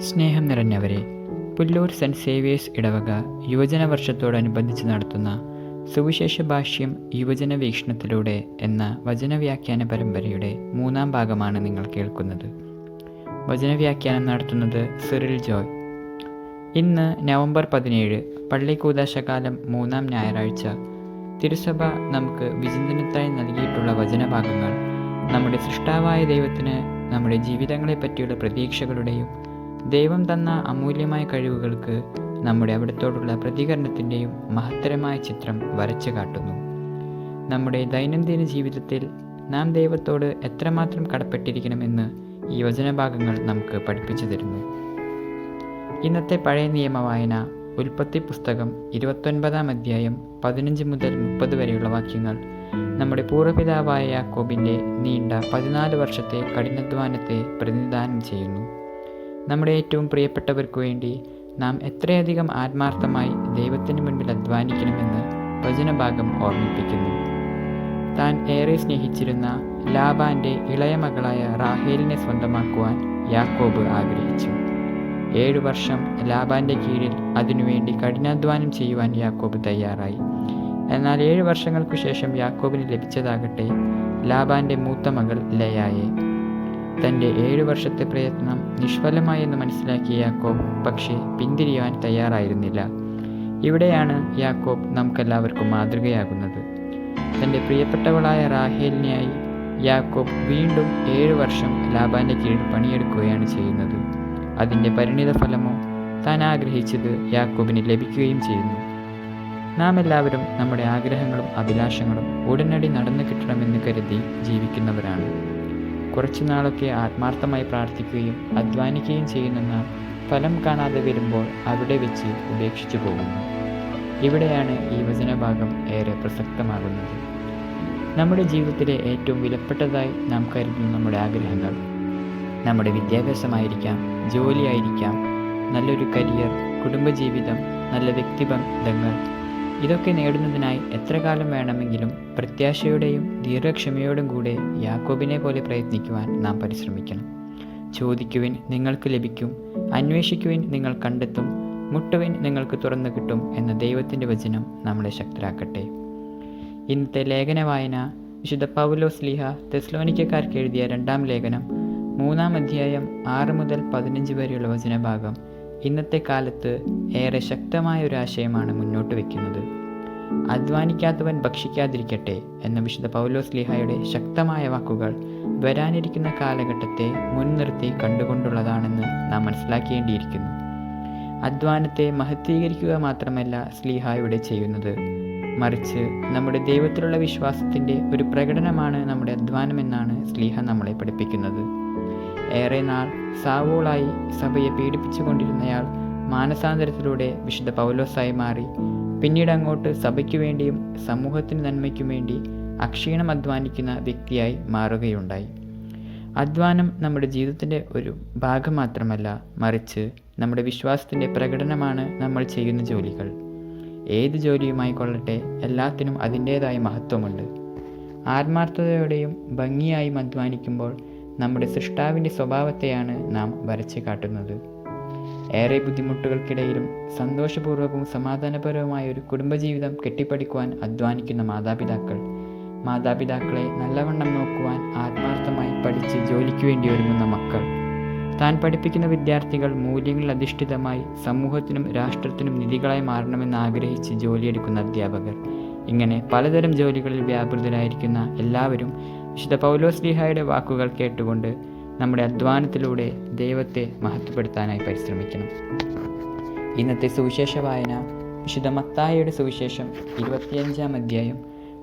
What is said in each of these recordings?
സ്നേഹം നിറഞ്ഞവരെ, Pullur cent Xavier's ഇടവക യുവജന വർഷത്തോടനുബന്ധിച്ച് നടത്തുന്ന സുവിശേഷ ഭാഷ്യം യുവജന വീക്ഷണത്തിലൂടെ എന്ന വചനവ്യാഖ്യാന പരമ്പരയുടെ 3-ാം ഭാഗമാണ് നിങ്ങൾ കേൾക്കുന്നത്. വചനവ്യാഖ്യാനം നടത്തുന്നത് സിറിൽ ജോയ്. ഇന്ന് നവംബർ 17, പള്ളിക്കൂദാശകാലം 3-ാം ഞായറാഴ്ച. തിരുസഭ നമുക്ക് വിചിന്തനത്തായി നൽകിയിട്ടുള്ള വചനഭാഗങ്ങൾ നമ്മുടെ സൃഷ്ടാവായ ദൈവത്തിന് നമ്മുടെ ജീവിതങ്ങളെ പറ്റിയുള്ള പ്രതീക്ഷകളുടെയും ദൈവം തന്ന അമൂല്യമായ കഴിവുകൾക്ക് നമ്മുടെ അവിടത്തോടുള്ള പ്രതികരണത്തിൻ്റെയും മഹത്തരമായ ചിത്രം വരച്ചു കാട്ടുന്നു. നമ്മുടെ ദൈനംദിന ജീവിതത്തിൽ നാം ദൈവത്തോട് എത്രമാത്രം കടപ്പെട്ടിരിക്കണമെന്ന് ഈ വചനഭാഗങ്ങൾ നമുക്ക് പഠിപ്പിച്ചു തരുന്നു. ഇന്നത്തെ പഴയ നിയമ വായന ഉൽപ്പത്തി പുസ്തകം 29-ാം അധ്യായം 15 മുതൽ 30 വരെയുള്ള വാക്യങ്ങൾ നമ്മുടെ പൂർവ്വപിതാവായ യാക്കോബിൻ്റെ നീണ്ട 14 വർഷത്തെ കഠിനാധ്വാനത്തെ പ്രതിനിധാനം ചെയ്യുന്നു. നമ്മുടെ ഏറ്റവും പ്രിയപ്പെട്ടവർക്ക് വേണ്ടി നാം എത്രയധികം ആത്മാർത്ഥമായി ദൈവത്തിന് മുൻപിൽ അധ്വാനിക്കണമെന്ന് വചനഭാഗം ഓർമ്മിപ്പിക്കുന്നു. താൻ ഏറെ സ്നേഹിച്ചിരുന്ന ലാബാൻ്റെ ഇളയ മകളായ റാഹേലിനെ സ്വന്തമാക്കുവാൻ യാക്കോബ് ആഗ്രഹിച്ചു. 7 വർഷം ലാബാൻ്റെ കീഴിൽ അതിനുവേണ്ടി കഠിനാധ്വാനം ചെയ്യുവാൻ യാക്കോബ് തയ്യാറായി. എന്നാൽ 7 വർഷങ്ങൾക്കു ശേഷം യാക്കോബിന് ലഭിച്ചതാകട്ടെ ലാബാൻ്റെ മൂത്ത മകൾ ലയായെ. തൻ്റെ 7 വർഷത്തെ പ്രയത്നം നിഷ്ഫലമായെന്ന് മനസ്സിലാക്കിയ യാക്കോബ് പക്ഷേ പിന്തിരിയാൻ തയ്യാറായിരുന്നില്ല. ഇവിടെയാണ് യാക്കോബ് നമുക്കെല്ലാവർക്കും മാതൃകയാകുന്നത്. തൻ്റെ പ്രിയപ്പെട്ടവളായ റാഹേലിനായി യാക്കോബ് വീണ്ടും 7 വർഷം ലാബാൻ്റെ കീഴിൽ പണിയെടുക്കുകയാണ് ചെയ്യുന്നത്. അതിൻ്റെ പരിണിത ഫലമോ താൻ ആഗ്രഹിച്ചത് യാക്കോബിന് ലഭിക്കുകയും ചെയ്യുന്നു. നാം എല്ലാവരും നമ്മുടെ ആഗ്രഹങ്ങളും അഭിലാഷങ്ങളും ഉടനടി നടന്നു കിട്ടണമെന്ന് കരുതി ജീവിക്കുന്നവരാണ്. കുറച്ചു നാളൊക്കെ ആത്മാർത്ഥമായി പ്രാർത്ഥിക്കുകയും അധ്വാനിക്കുകയും ചെയ്യുന്ന നാം ഫലം കാണാതെ വരുമ്പോൾ അവിടെ വെച്ച് ഉപേക്ഷിച്ചു പോകുന്നു. ഇവിടെയാണ് ഈ വചനഭാഗം ഏറെ പ്രസക്തമാകുന്നത്. നമ്മുടെ ജീവിതത്തിലെ ഏറ്റവും വിലപ്പെട്ടതായി നാം കരുതുന്ന നമ്മുടെ ആഗ്രഹങ്ങൾ, നമ്മുടെ വിദ്യാഭ്യാസമായിരിക്കാം, ജോലിയായിരിക്കാം, നല്ലൊരു കരിയർ, കുടുംബജീവിതം, നല്ല വ്യക്തിബന്ധങ്ങൾ, ഇതൊക്കെ നേടുന്നതിനായി എത്ര കാലം വേണമെങ്കിലും പ്രത്യാശയോടെയും ദീർഘക്ഷമയോടും കൂടെ യാക്കോബിനെ പോലെ പ്രയത്നിക്കുവാൻ നാം പരിശ്രമിക്കണം. ചോദിക്കുവിൻ, നിങ്ങൾക്ക് ലഭിക്കും; അന്വേഷിക്കുവിൻ, നിങ്ങൾ കണ്ടെത്തും; മുട്ടുവിൻ, നിങ്ങൾക്ക് തുറന്നു കിട്ടും എന്ന ദൈവത്തിൻ്റെ വചനം നമ്മളെ ശക്തരാക്കട്ടെ. ഇന്നത്തെ ലേഖന വായന വിശുദ്ധ പൗലോസ്ലീഹ തെസ്സലോനിക്കക്കാർക്ക് എഴുതിയ 2-ാം ലേഖനം 3-ാം അധ്യായം 6 മുതൽ 15 വരെയുള്ള വചനഭാഗം ഇന്നത്തെ കാലത്ത് ഏറെ ശക്തമായ ഒരു ആശയമാണ് മുന്നോട്ട് വയ്ക്കുന്നത്. അധ്വാനിക്കാത്തവൻ ഭക്ഷിക്കാതിരിക്കട്ടെ എന്ന വിശുദ്ധ പൗലോസ്ലീഹയുടെ ശക്തമായ വാക്കുകൾ വരാനിരിക്കുന്ന കാലഘട്ടത്തെ മുൻനിർത്തി കണ്ടുകൊണ്ടുള്ളതാണെന്ന് നാം മനസ്സിലാക്കേണ്ടിയിരിക്കുന്നു. അധ്വാനത്തെ മഹത്വീകരിക്കുക മാത്രമല്ല സ്ലീഹ ഇവിടെ ചെയ്യുന്നത്, മറിച്ച് നമ്മുടെ ദൈവത്തിലുള്ള വിശ്വാസത്തിൻ്റെ ഒരു പ്രകടനമാണ് നമ്മുടെ അധ്വാനമെന്നാണ് സ്ലീഹ നമ്മളെ പഠിപ്പിക്കുന്നത്. ഏറെ നാൾ സാവോളായി സഭയെ പീഡിപ്പിച്ചുകൊണ്ടിരുന്നയാൾ മാനസാന്തരത്തിലൂടെ വിശുദ്ധ പൗലോസായി മാറി. പിന്നീട് അങ്ങോട്ട് സഭയ്ക്കു വേണ്ടിയും സമൂഹത്തിന് നന്മയ്ക്കും വേണ്ടി അക്ഷീണം അധ്വാനിക്കുന്ന വ്യക്തിയായി മാറുകയുണ്ടായി. അധ്വാനം നമ്മുടെ ജീവിതത്തിൻ്റെ ഒരു ഭാഗം മാത്രമല്ല, മറിച്ച് നമ്മുടെ വിശ്വാസത്തിൻ്റെ പ്രകടനമാണ് നമ്മൾ ചെയ്യുന്ന ജോലികൾ. ഏത് ജോലിയുമായി കൊള്ളട്ടെ, എല്ലാത്തിനും അതിൻ്റേതായ മഹത്വമുണ്ട്. ആത്മാർത്ഥതയോടെയും ഭംഗിയായും അധ്വാനിക്കുമ്പോൾ നമ്മുടെ സൃഷ്ടാവിൻ്റെ സ്വഭാവത്തെയാണ് നാം വരച്ചു കാട്ടുന്നത്. ഏറെ ബുദ്ധിമുട്ടുകൾക്കിടയിലും സന്തോഷപൂർവ്വവും സമാധാനപരവുമായ ഒരു കുടുംബജീവിതം കെട്ടിപ്പടുക്കുവാൻ അധ്വാനിക്കുന്ന മാതാപിതാക്കളെ നല്ലവണ്ണം നോക്കുവാൻ ആത്മാർത്ഥമായി പഠിച്ച് ജോലിക്ക് വേണ്ടി ഒരുങ്ങുന്ന മക്കൾ, താൻ പഠിപ്പിക്കുന്ന വിദ്യാർത്ഥികൾ മൂല്യങ്ങളിൽ അധിഷ്ഠിതമായി സമൂഹത്തിനും രാഷ്ട്രത്തിനും നിധികളായി മാറണമെന്ന് ആഗ്രഹിച്ച് ജോലിയെടുക്കുന്ന അധ്യാപകർ, ഇങ്ങനെ പലതരം ജോലികളിൽ വ്യാപൃതരായിരിക്കുന്ന എല്ലാവരും വിശുദ്ധ പൗലോസ്ലീഹയുടെ വാക്കുകൾ കേട്ടുകൊണ്ട് നമ്മുടെ അധ്വാനത്തിലൂടെ ദൈവത്തെ മഹത്വപ്പെടുത്താനായി പരിശ്രമിക്കണം. ഇന്നത്തെ സുവിശേഷ വായന വിശുദ്ധ മത്തായിയുടെ സുവിശേഷം 25-ാം അധ്യായം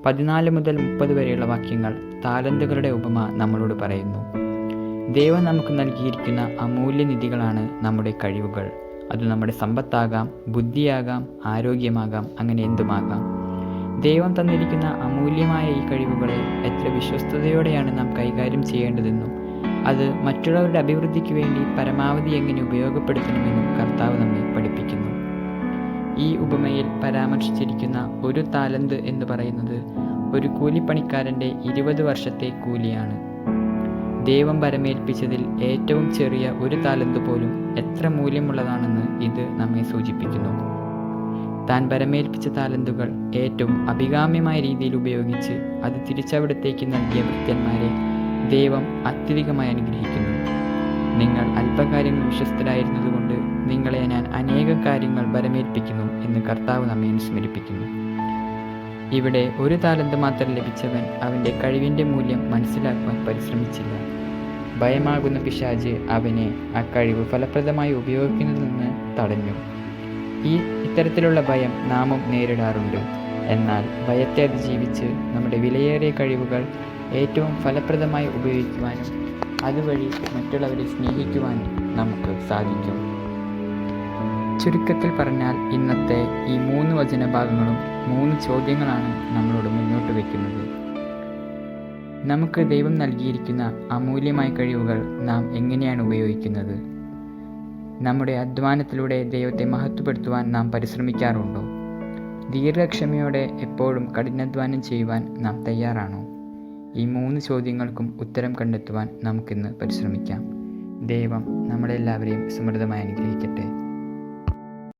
14 മുതൽ 30 വരെയുള്ള വാക്യങ്ങൾ താലന്തുകളുടെ ഉപമ നമ്മളോട് പറയുന്നു. ദൈവം നമുക്ക് നൽകിയിരിക്കുന്ന അമൂല്യ നിധികളാണ് നമ്മുടെ കഴിവുകൾ. അത് നമ്മുടെ സമ്പത്താകാം, ബുദ്ധിയാകാം, ആരോഗ്യമാകാം, അങ്ങനെ എന്തുമാകാം. ദൈവം തന്നിരിക്കുന്ന അമൂല്യമായ ഈ കഴിവുകളെ എത്ര വിശ്വസ്തയോടെയാണ് നാം കൈകാര്യം ചെയ്യേണ്ടതെന്നും അത് മറ്റുള്ളവരുടെ അഭിവൃദ്ധിക്ക് വേണ്ടി പരമാവധി എങ്ങനെ ഉപയോഗപ്പെടുത്തണമെന്നും കർത്താവ് നമ്മെ പഠിപ്പിക്കുന്നു. ഈ ഉപമയിൽ പരാമർശിച്ചിരിക്കുന്ന 1 താലന്ത് എന്ന് പറയുന്നത് ഒരു കൂലിപ്പണിക്കാരൻ്റെ 20 വർഷത്തെ കൂലിയാണ്. ദൈവം ഭരമേൽപ്പിച്ചതിൽ ഏറ്റവും ചെറിയ ഒരു താലന്ത് പോലും എത്ര മൂല്യമുള്ളതാണെന്ന് ഇത് നമ്മെ സൂചിപ്പിക്കുന്നു. താൻ ഭരമേൽപ്പിച്ച താലന്തുകൾ ഏറ്റവും അഭികാമ്യമായ രീതിയിൽ ഉപയോഗിച്ച് അത് തിരിച്ചവിടത്തേക്ക് നൽകിയ ഭൃത്യന്മാരെ ദൈവം അത്യധികമായി അനുഗ്രഹിക്കുന്നു. നിങ്ങൾ അല്പകാര്യങ്ങൾ വിശ്വസ്തരായിരുന്നതുകൊണ്ട് നിങ്ങളെ ഞാൻ അനേകം കാര്യങ്ങൾ ഭരമേൽപ്പിക്കുന്നു എന്ന് കർത്താവ് നമ്മെ അനുസ്മരിപ്പിക്കുന്നു. ഇവിടെ ഒരു താലന്ത് മാത്രം ലഭിച്ചവൻ അവൻ്റെ കഴിവിൻ്റെ മൂല്യം മനസ്സിലാക്കുവാൻ പരിശ്രമിച്ചില്ല. ഭയമാകുന്ന പിശാച് അവനെ ആ കഴിവ് ഫലപ്രദമായി ഉപയോഗിക്കുന്നതിൽ നിന്ന് തടഞ്ഞു. ഇത്തരത്തിലുള്ള ഭയം നാമും നേരിടാറുണ്ട്. എന്നാൽ ഭയത്തെ അതിജീവിച്ച് നമ്മുടെ വിലയേറിയ കഴിവുകൾ ഏറ്റവും ഫലപ്രദമായി ഉപയോഗിക്കുവാനും അതുവഴി മറ്റുള്ളവരെ സ്നേഹിക്കുവാനും നമുക്ക് സാധിക്കും. ചുരുക്കത്തിൽ പറഞ്ഞാൽ ഇന്നത്തെ ഈ 3 വചനഭാഗങ്ങളും 3 ചോദ്യങ്ങളാണ് നമ്മളോട് മുന്നോട്ട് വയ്ക്കുന്നത്. നമുക്ക് ദൈവം നൽകിയിരിക്കുന്ന അമൂല്യമായ കഴിവുകൾ നാം എങ്ങനെയാണ് ഉപയോഗിക്കുന്നത്? നമ്മുടെ അധ്വാനത്തിലൂടെ ദൈവത്തെ മഹത്വപ്പെടുത്തുവാൻ നാം പരിശ്രമിക്കാറുണ്ടോ? ദീർഘക്ഷമയോടെ എപ്പോഴും കഠിനാധ്വാനം ചെയ്യുവാൻ നാം തയ്യാറാണോ? ഈ 3 ചോദ്യങ്ങൾക്കും ഉത്തരം കണ്ടെത്തുവാൻ നമുക്കിന്ന് പരിശ്രമിക്കാം. ദൈവം നമ്മളെല്ലാവരെയും സമൃദ്ധമായി അനുഗ്രഹിക്കട്ടെ.